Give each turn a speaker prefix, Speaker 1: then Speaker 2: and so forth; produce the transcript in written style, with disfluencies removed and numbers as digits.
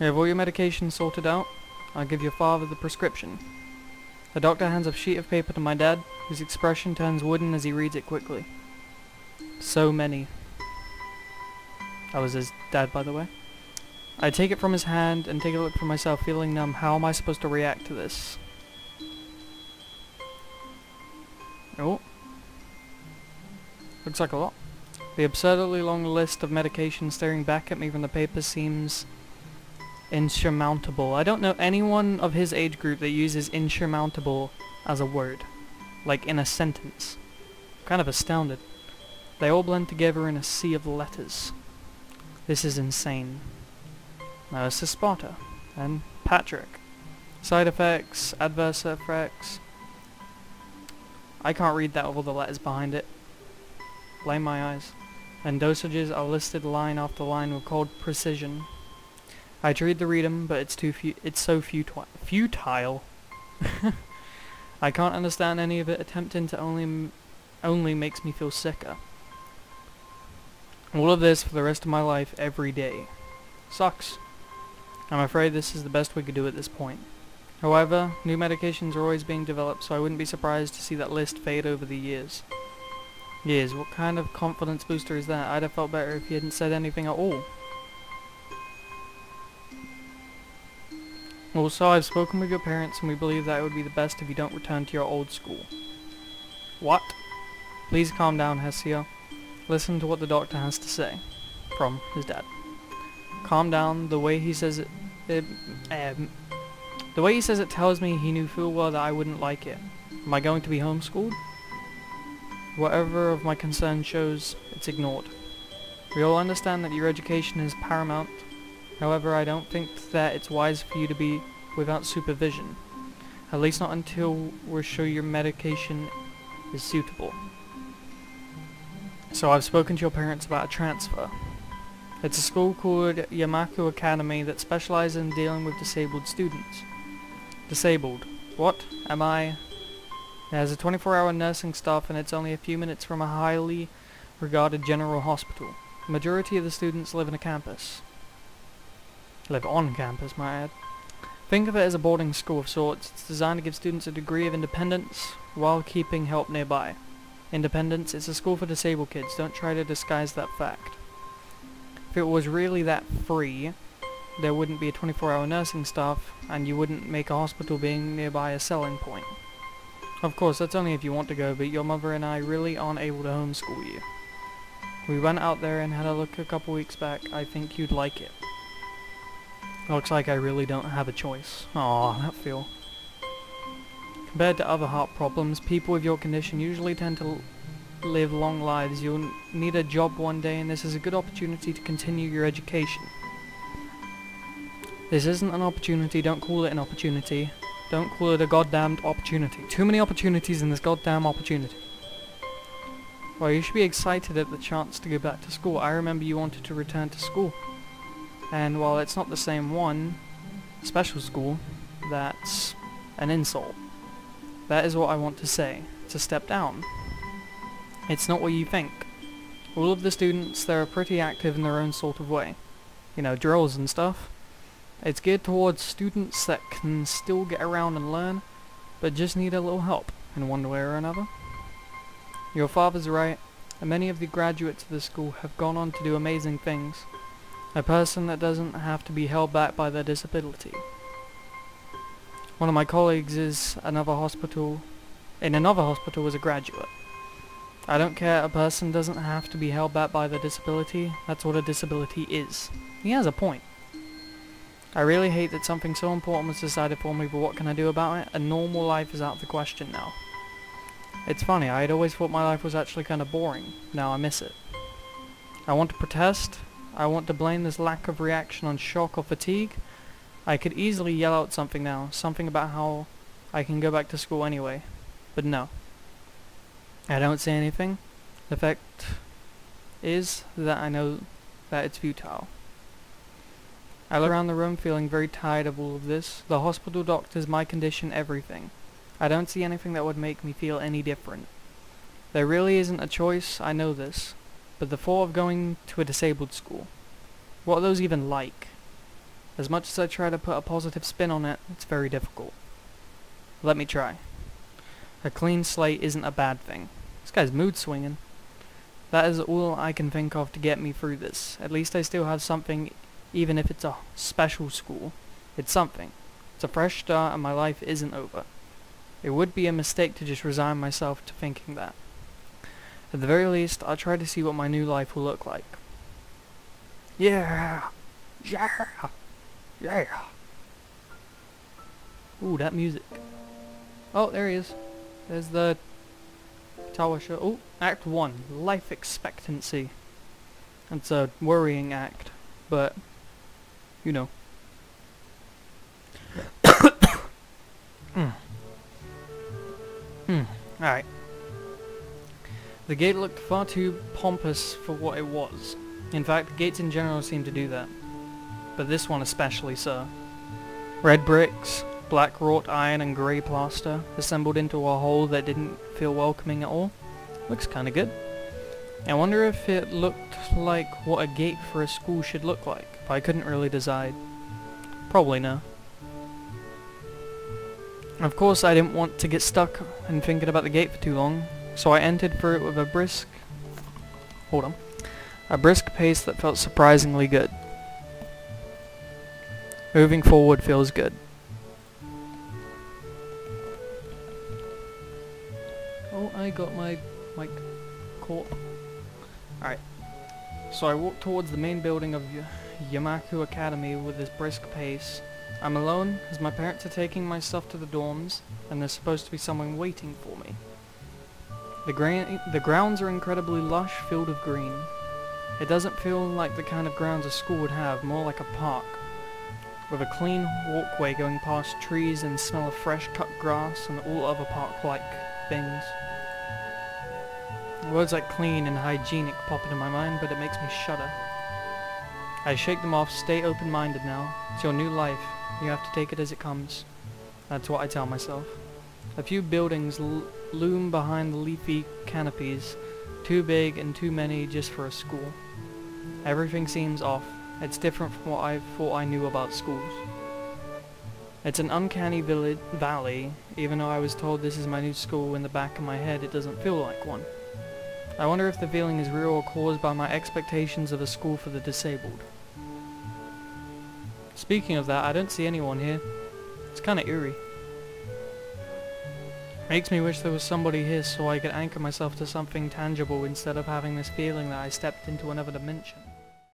Speaker 1: You have all your medications sorted out? I'll give your father the prescription. The doctor hands a sheet of paper to my dad, whose expression turns wooden as he reads it quickly. So many. That was his dad, by the way. I take it from his hand and take a look for myself, feeling numb. How am I supposed to react to this? Oh. Looks like a lot. The absurdly long list of medications staring back at me from the paper seems insurmountable. I don't know anyone of his age group that uses insurmountable as a word. Like in a sentence. I'm kind of astounded. They all blend together in a sea of letters. This is insane. Now this is Sparta. And Patrick. Side effects, adverse effects. I can't read that with all the letters behind it. Blame my eyes. And dosages are listed line after line with cold precision. I tried to read them, but it's so futile. I can't understand any of it. Attempting to only makes me feel sicker. All of this for the rest of my life, every day. Sucks. I'm afraid this is the best we could do at this point. However, new medications are always being developed, so I wouldn't be surprised to see that list fade over the years. Years? What kind of confidence booster is that? I'd have felt better if he hadn't said anything at all. Also, I've spoken with your parents and we believe that it would be the best if you don't return to your old school. What? Please calm down, Hesio. Listen to what the doctor has to say. From his dad. Calm down. The way he says it... The way he says it tells me he knew full well that I wouldn't like it. Am I going to be homeschooled? Whatever of my concern shows, it's ignored. We all understand that your education is paramount. However, I don't think that it's wise for you to be without supervision. At least not until we're sure your medication is suitable. So I've spoken to your parents about a transfer. It's a school called Yamaku Academy that specializes in dealing with disabled students. Disabled. What? Am I? It has a 24-hour nursing staff and it's only a few minutes from a highly regarded general hospital. The majority of the students live in a campus. Live on campus, might I add. Think of it as a boarding school of sorts. It's designed to give students a degree of independence while keeping help nearby. Independence, it's a school for disabled kids. Don't try to disguise that fact. If it was really that free, there wouldn't be a 24-hour nursing staff, and you wouldn't make a hospital being nearby a selling point. Of course, that's only if you want to go, but your mother and I really aren't able to homeschool you. We went out there and had a look a couple weeks back. I think you'd like it. Looks like I really don't have a choice. Aw, that feel. Compared to other heart problems, people with your condition usually tend to live long lives. You'll need a job one day, and this is a good opportunity to continue your education. This isn't an opportunity. Don't call it an opportunity. Don't call it a goddamned opportunity. Too many opportunities in this goddamn opportunity. Well, you should be excited at the chance to go back to school. I remember you wanted to return to school. And while it's not the same one, special school, that's an insult. That is what I want to say. It's a step down. It's not what you think. All of the students, they're pretty active in their own sort of way. You know, drills and stuff. It's geared towards students that can still get around and learn, but just need a little help in one way or another. Your father's right, and many of the graduates of the school have gone on to do amazing things. A person that doesn't have to be held back by their disability. One of my colleagues in another hospital was a graduate. I don't care, a person doesn't have to be held back by their disability. That's what a disability is. He has a point. I really hate that something so important was decided for me, but what can I do about it? A normal life is out of the question now. It's funny, I had always thought my life was actually kind of boring. Now I miss it. I want to protest. I want to blame this lack of reaction on shock or fatigue. I could easily yell out something now, something about how I can go back to school anyway. But no. I don't say anything. The fact is that I know that it's futile. I look around the room feeling very tired of all of this. The hospital doctors, my condition, everything. I don't see anything that would make me feel any different. There really isn't a choice, I know this. But the thought of going to a disabled school, what are those even like? As much as I try to put a positive spin on it, it's very difficult. Let me try. A clean slate isn't a bad thing. This guy's mood swinging. That is all I can think of to get me through this. At least I still have something, even if it's a special school. It's something. It's a fresh start and my life isn't over. It would be a mistake to just resign myself to thinking that. At the very least, I'll try to see what my new life will look like. Yeah! Yeah! Yeah! Ooh, that music. Oh, there he is. There's the Katawa Shoujo. Oh, Act 1. Life expectancy. That's a worrying act, but, you know. Alright. The gate looked far too pompous for what it was. In fact, gates in general seem to do that. But this one especially so. Red bricks, black wrought iron and grey plaster, assembled into a whole that didn't feel welcoming at all. Looks kinda good. I wonder if it looked like what a gate for a school should look like, but I couldn't really decide. Probably no. Of course, I didn't want to get stuck in thinking about the gate for too long, so I entered through it with a brisk pace that felt surprisingly good. Moving forward feels good. Oh, I got my mic caught. Alright. So I walked towards the main building of Yamaku Academy with this brisk pace. I'm alone, as my parents are taking my stuff to the dorms, and there's supposed to be someone waiting for me. The grounds are incredibly lush, filled with green. It doesn't feel like the kind of grounds a school would have, more like a park, with a clean walkway going past trees and smell of fresh cut grass and all other park-like things. Words like clean and hygienic pop into my mind, but it makes me shudder. I shake them off. Stay open-minded now. It's your new life. You have to take it as it comes. That's what I tell myself. A few buildings loom behind the leafy canopies, too big and too many just for a school. Everything seems off. It's different from what I thought I knew about schools. It's an uncanny valley. Even though I was told this is my new school, in the back of my head it doesn't feel like one. I wonder if the feeling is real or caused by my expectations of a school for the disabled. Speaking of that, I don't see anyone here. It's kinda eerie. Makes me wish there was somebody here so I could anchor myself to something tangible instead of having this feeling that I stepped into another dimension.